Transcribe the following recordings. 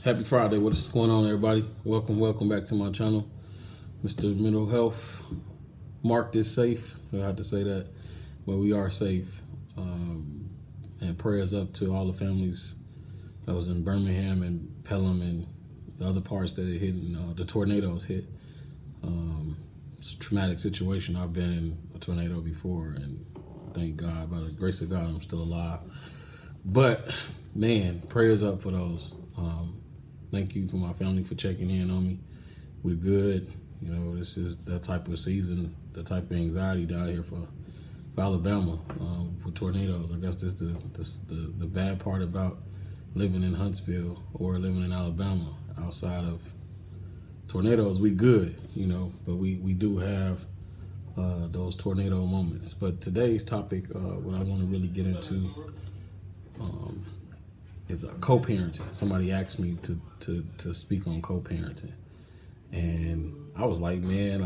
Happy Friday. What's going on, everybody? Welcome back to my channel. Mr. Mental Health marked is safe. I have to say that, but we are safe. And prayers up to all the families that was in Birmingham and Pelham and the other parts that it hit and the tornadoes hit. It's a traumatic situation. I've been in a tornado before, and thank God, by the grace of God, I'm still alive. But man, prayers up for those. Thank you for my family for checking in on me. We're good. You know, this is that type of season, the type of anxiety down here for Alabama with tornadoes. I guess this the bad part about living in Huntsville or living in Alabama. Outside of tornadoes, we good, you know, but we do have those tornado moments. But today's topic, what I want to really get into is co-parenting. Somebody asked me to speak on co-parenting, and I was like, man,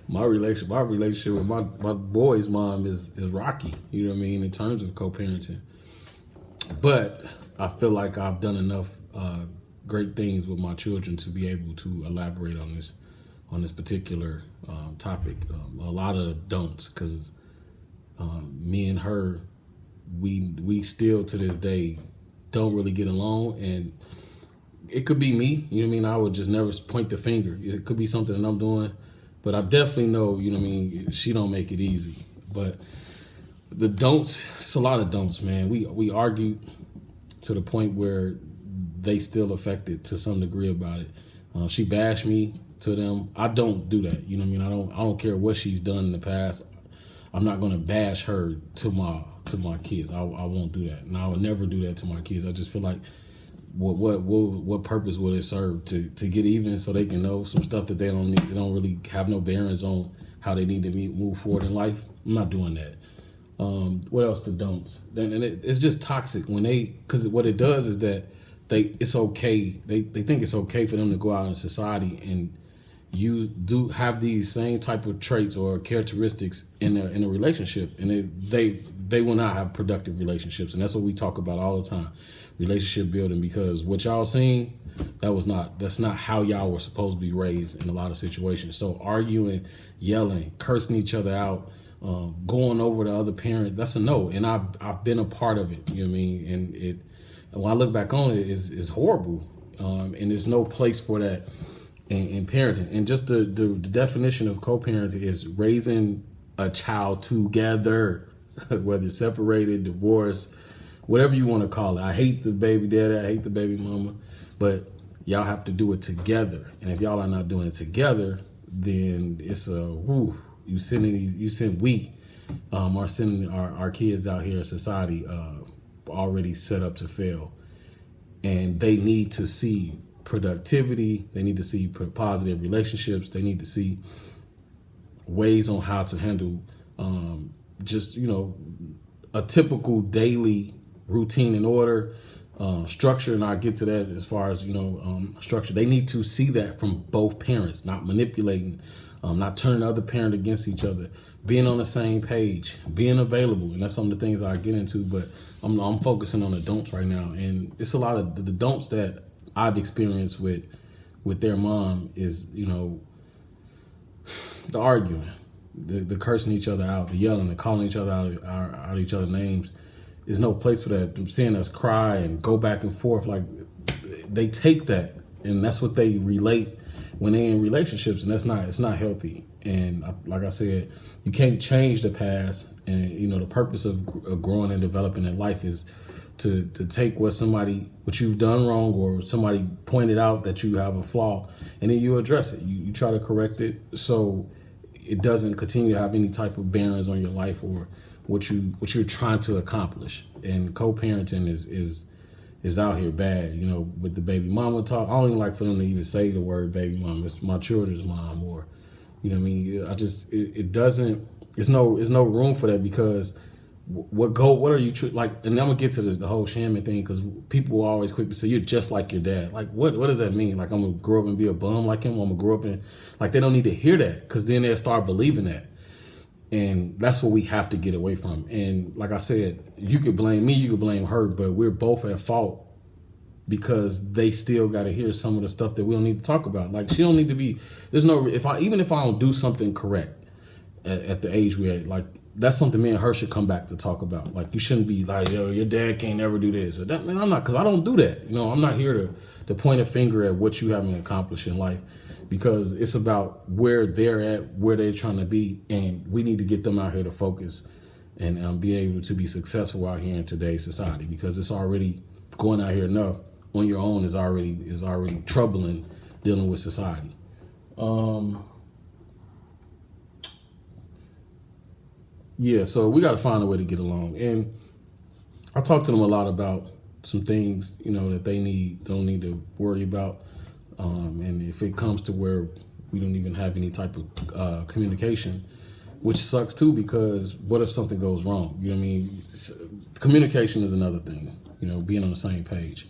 my relationship with my boy's mom is rocky. You know what I mean, in terms of co-parenting. But I feel like I've done enough great things with my children to be able to elaborate on this particular topic. A lot of don'ts, because me and her, we still to this day don't really get along, and it could be me, you know what I mean? I would just never point the finger. It could be something that I'm doing, but I definitely know, you know what I mean, she don't make it easy. But the don'ts, it's a lot of don'ts, man. We argue to the point where they still affected to some degree about it. She bashed me to them. I don't do that, you know what I mean? I don't care what she's done in the past. I'm not gonna bash her to my kids. I won't do that, and I would never do that to my kids. I just feel like, what purpose will it serve to get even, so they can know some stuff that they don't really have no bearings on how they need to move forward in life? I'm not doing that. What else? The don'ts. And it's just toxic when because what it does is that it's okay. They think it's okay for them to go out in society and you do have these same type of traits or characteristics in a relationship, and they will not have productive relationships. And that's what we talk about all the time, relationship building, because what y'all seen, that's not how y'all were supposed to be raised in a lot of situations. So arguing, yelling, cursing each other out, going over the other parent, that's a no. And I've been a part of it, you know what I mean? And when I look back on it, it's horrible. And there's no place for that in parenting. And just the definition of co-parenting is raising a child together, whether it's separated, divorced, whatever you want to call it. I hate the baby daddy, I hate the baby mama, but y'all have to do it together. And if y'all are not doing it together, then it's we are sending our kids out here in society already set up to fail. And they need to see productivity. They need to see positive relationships. They need to see ways on how to handle just, you know, a typical daily routine and order, structure. And I'll get to that as far as, you know, structure. They need to see that from both parents, not manipulating, not turning the other parent against each other, being on the same page, being available. And that's some of the things I get into, but I'm focusing on the don'ts right now. And it's a lot of the don'ts that I've experienced with their mom is, you know, the arguing, the cursing each other out, the yelling, the calling each other out each other's names. There's no place for that. I'm seeing us cry and go back and forth. Like, they take that, and that's what they relate when they're in relationships, and it's not healthy. And like I said, you can't change the past. And, you know, the purpose of growing and developing in life is to take what you've done wrong, or somebody pointed out that you have a flaw, and then you address it. You try to correct it so it doesn't continue to have any type of bearings on your life or what you're trying to accomplish. And co-parenting is out here bad, you know, with the baby mama talk. I don't even like for them to even say the word baby mama. It's my children's mom, or, you know what I mean? It's no room for that, because what are you like? And I'm gonna get to the whole shaming thing, because people are always quick to say you're just like your dad. Like, what does that mean? Like, I'm gonna grow up and be a bum like him? Or I'm gonna grow up and, like, they don't need to hear that, because then they'll start believing that. And that's what we have to get away from. And like I said, you could blame me, you could blame her, but we're both at fault because they still got to hear some of the stuff that we don't need to talk about. Like, she don't need to be, there's no, even if I don't do something correct at the age we're at, like, that's something me and her should come back to talk about. Like, you shouldn't be like, yo, your dad can't ever do this or that. Man, I'm not, because I don't do that. You know, I'm not here to point a finger at what you haven't accomplished in life, because it's about where they're at, where they're trying to be, and we need to get them out here to focus and be able to be successful out here in today's society, because it's already going out here enough on your own is already troubling dealing with society. Yeah, so we got to find a way to get along. And I talk to them a lot about some things, you know, that they don't need to worry about. And if it comes to where we don't even have any type of communication, which sucks too, because what if something goes wrong? You know what I mean? Communication is another thing, you know, being on the same page.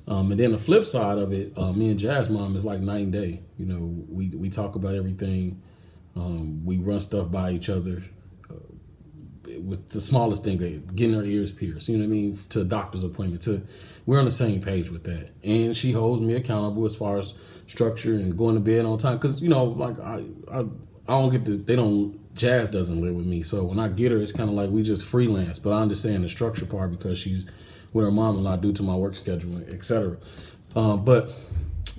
And then the flip side of it, me and Jazz mom is like night and day. You know, we talk about everything. We run stuff by each other. With the smallest thing, getting her ears pierced, you know what I mean, to a doctor's appointment, we're on the same page with that. And she holds me accountable as far as structure and going to bed on time. Because, you know, like I don't get Jazz doesn't live with me. So when I get her, it's kind of like we just freelance. But I understand the structure part because she's with her mom-in-law due to my work schedule, etc. But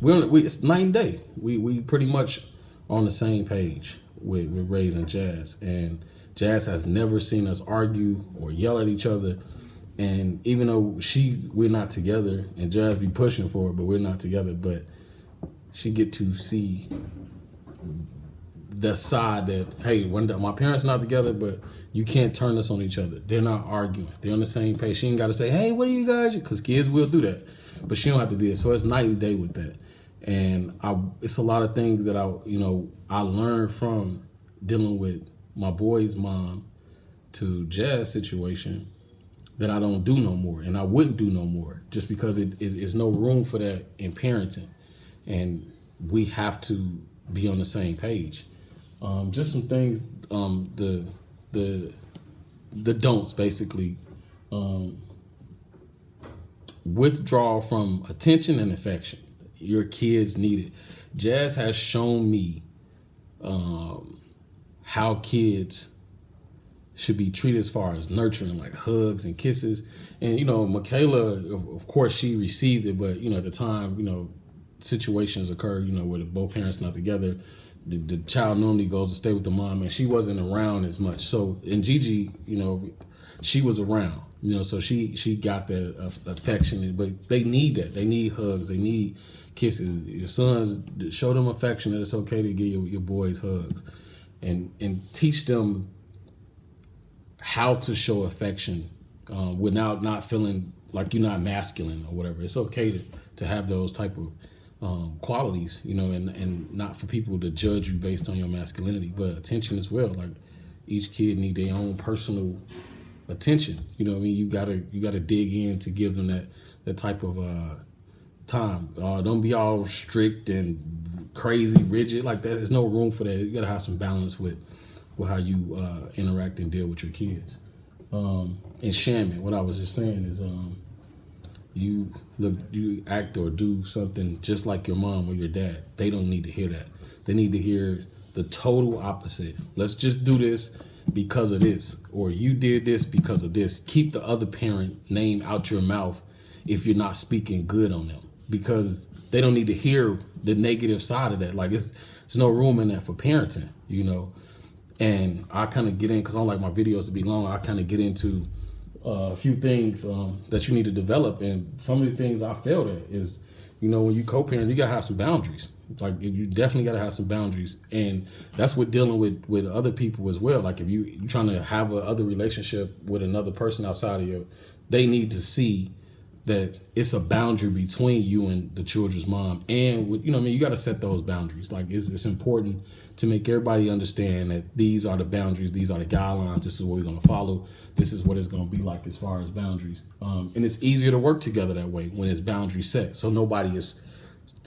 it's night and day. We pretty much on the same page with raising Jazz. And Jazz has never seen us argue or yell at each other. And even though we're not together, and Jazz be pushing for it, but we're not together, but she get to see the side that, hey, my parents not together, but you can't turn us on each other. They're not arguing. They're on the same page. She ain't got to say, hey, what are you guys? Because kids will do that. But she don't have to do it. So it's night and day with that. And it's a lot of things that I learned from dealing with my boy's mom to Jazz situation that I don't do no more, and I wouldn't do no more, just because it's no room for that in parenting, and we have to be on the same page. Just some things, the don'ts basically. Withdraw from attention and affection. Your kids need it. Jazz has shown me how kids should be treated as far as nurturing, like hugs and kisses. And, you know, Michaela, of course, she received it, but, you know, at the time, you know, situations occurred, you know, where both parents not together. The child normally goes to stay with the mom, and she wasn't around as much. So in Gigi, you know, she was around, you know, so she got that affection, but they need that. They need hugs. They need kisses. Your sons, show them affection, that it's okay to give your boys hugs, and teach them how to show affection without not feeling like you're not masculine or whatever. It's okay to have those type of qualities, you know, and not for people to judge you based on your masculinity, but attention as well. Like, each kid need their own personal attention. You know what I mean? You gotta dig in to give them that type of time. Don't be all strict and crazy, rigid like that. There's no room for that. You gotta have some balance with how you interact and deal with your kids. And shamming, what I was just saying is, you act or do something just like your mom or your dad. They don't need to hear that. They need to hear the total opposite. Let's just do this because of this, or you did this because of this. Keep the other parent name out your mouth if you're not speaking good on them, because they don't need to hear the negative side of that. Like, there's no room in that for parenting, you know. And I kind of get in, because I don't like my videos to be long, I kind of get into a few things that you need to develop. And some of the things I failed at is, you know, when you co-parent, you got to have some boundaries. Like, you definitely got to have some boundaries. And that's what dealing with other people as well. Like, if you're trying to have a other relationship with another person outside of you, they need to see that it's a boundary between you and the children's mom. And, you know what I mean, you got to set those boundaries. Like, it's important to make everybody understand that these are the boundaries, these are the guidelines, this is what we're going to follow, this is what it's going to be like as far as boundaries. And it's easier to work together that way when it's boundary set, so nobody is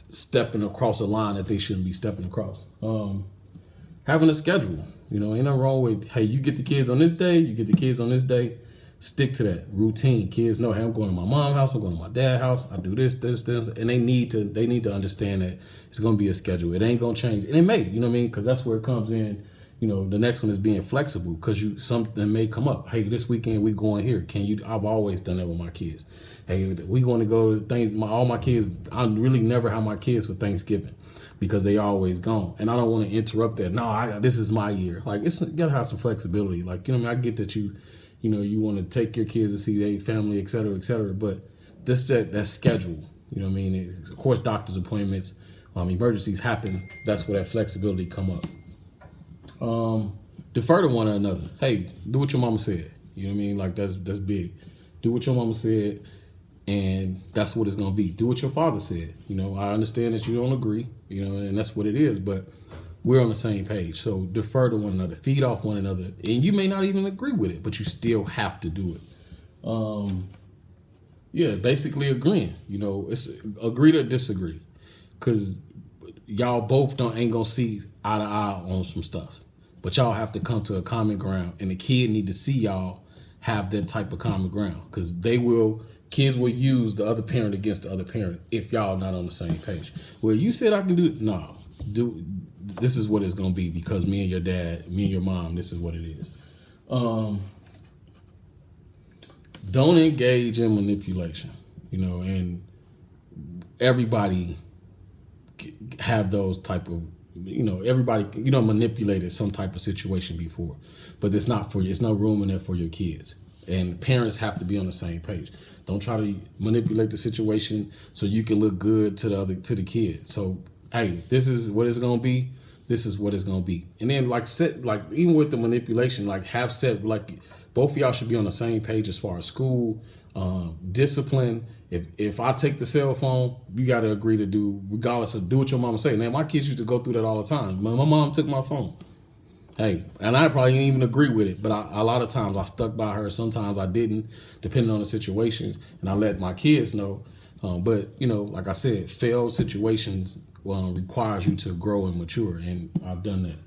stepping across a line that they shouldn't be stepping across. Having a schedule, you know, ain't nothing wrong with, hey, you get the kids on this day, you get the kids on this day. Stick to that routine. Kids know, hey, I'm going to my mom's house, I'm going to my dad's house, I do this, and they need to understand that it's going to be a schedule. It ain't going to change, and it may, you know what I mean? Because that's where it comes in. You know, the next one is being flexible, because something may come up. Hey, this weekend we going here. Can you? I've always done that with my kids. Hey, we going to go to things. All my kids. I really never have my kids for Thanksgiving, because they always gone, and I don't want to interrupt that. No, this is my year. Like, you gotta have some flexibility. Like, you know what I mean? I get that you want to take your kids to see their family, et cetera, but just that schedule. You know what I mean? Of course, doctor's appointments, emergencies happen. That's where that flexibility come up. Defer to one another. Hey, do what your mama said. You know what I mean? Like, that's big. Do what your mama said, and that's what it's gonna be. Do what your father said. You know, I understand that you don't agree, you know, and that's what it is, but we're on the same page. So defer to one another, feed off one another, and you may not even agree with it, but you still have to do it. Basically agreeing. You know, it's agree to disagree, because y'all both ain't gonna see eye to eye on some stuff. But y'all have to come to a common ground, and the kid need to see y'all have that type of common ground, because kids will use the other parent against the other parent if y'all not on the same page. Well, you said I can do it. No, this is what it's gonna be, because me and your dad, me and your mom, this is what it is. Don't engage in manipulation, you know, and everybody have those type of, you know, everybody, you know, manipulated some type of situation before, but it's not for you. It's no room in there for your kids, and parents have to be on the same page. Don't try to manipulate the situation so you can look good to the kid. So, hey, this is what it's gonna be. This is what it's gonna be. And then even with the manipulation, both of y'all should be on the same page as far as school, discipline. If I take the cell phone, you got to agree to do what your mama say. Man, my kids used to go through that all the time. My mom took my phone. Hey, and I probably didn't even agree with it, but a lot of times I stuck by her. Sometimes I didn't, depending on the situation, and I let my kids know. But, you know, like I said, failed situations requires you to grow and mature, and I've done that.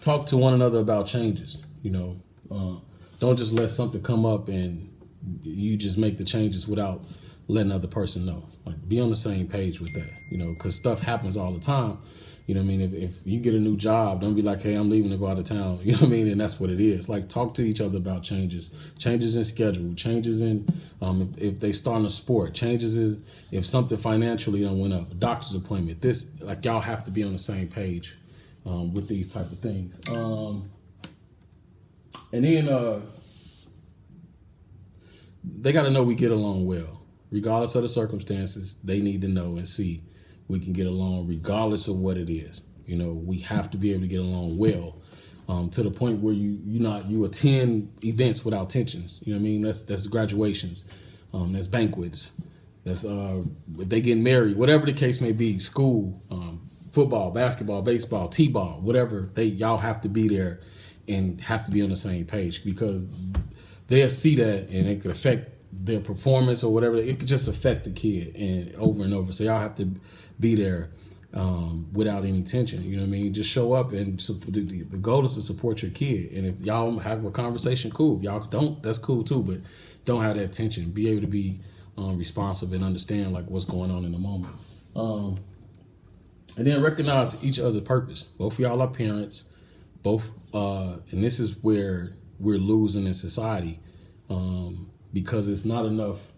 Talk to one another about changes. You know, don't just let something come up and you just make the changes without letting the other person know. Like, be on the same page with that, you know, because stuff happens all the time. You know what I mean? If you get a new job, don't be like, hey, I'm leaving to go out of town. You know what I mean? And that's what it is. Like, talk to each other about changes in schedule, changes in, if they start a sport, changes in, if something financially done went up, a doctor's appointment, y'all have to be on the same page with these type of things. And then they got to know we get along well. Regardless of the circumstances, they need to know and see we can get along regardless of what it is. You know, we have to be able to get along well, to the point where you attend events without tensions. You know what I mean? That's graduations, that's banquets, that's if they get married, whatever the case may be, school, football, basketball, baseball, t-ball, whatever. Y'all have to be there and have to be on the same page, because they'll see that and it could affect their performance or whatever. It could just affect the kid and over. So y'all have to be there without any tension. You know what I mean? Just show up, and the goal is to support your kid. And if y'all have a conversation, cool. If y'all don't, that's cool too. But don't have that tension. Be able to be responsive and understand like what's going on in the moment. And then recognize each other's purpose. Both of y'all are parents. And this is where we're losing in society, because it's not enough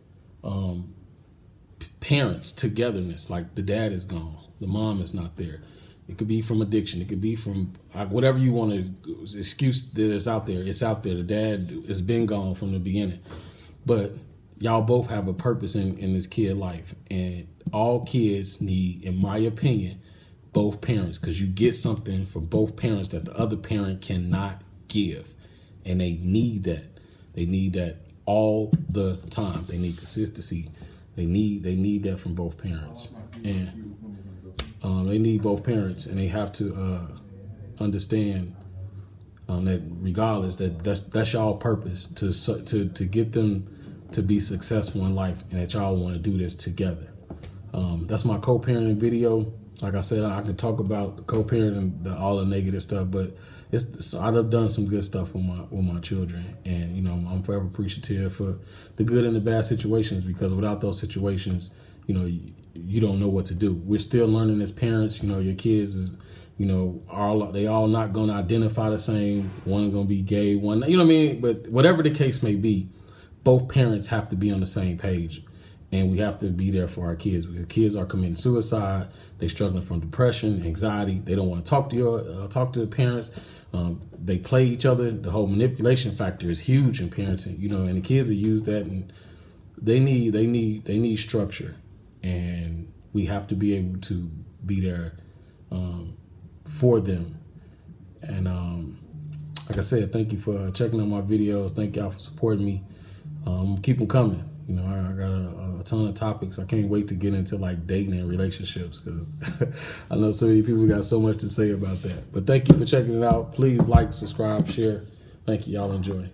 parents togetherness. Like, the dad is gone, the mom is not there. It could be from addiction. It could be from whatever you want to excuse that is out there. It's out there. The dad has been gone from the beginning, but y'all both have a purpose in this kid life, and all kids need, in my opinion, both parents, because you get something from both parents that the other parent cannot give, and they need that. They need that all the time. They need consistency. They need that from both parents, and they need both parents, and they have to understand that regardless, that's y'all purpose to get them to be successful in life, and that y'all want to do this together. That's my co-parenting video. like I said, I can talk about the co-parenting, all the negative stuff, but I've done some good stuff with my children, and I'm forever appreciative for the good and the bad situations, because without those situations, you don't know what to do. We're still learning as parents. Your kids is, they all not going to identify the same. One going to be gay, one, you know what I mean? But whatever the case may be, both parents have to be on the same page, and we have to be there for our kids, because kids are committing suicide. They're struggling from depression, anxiety. They don't want to talk to the parents. They play each other. The whole manipulation factor is huge in parenting, and the kids that use that, and they need structure, and we have to be able to be there for them. And like I said, thank you for checking out my videos. Thank y'all for supporting me. Keep them coming. I got a ton of topics. I can't wait to get into like dating and relationships, because I know so many people got so much to say about that. But thank you for checking it out. Please like, subscribe, share. Thank you. Y'all enjoy.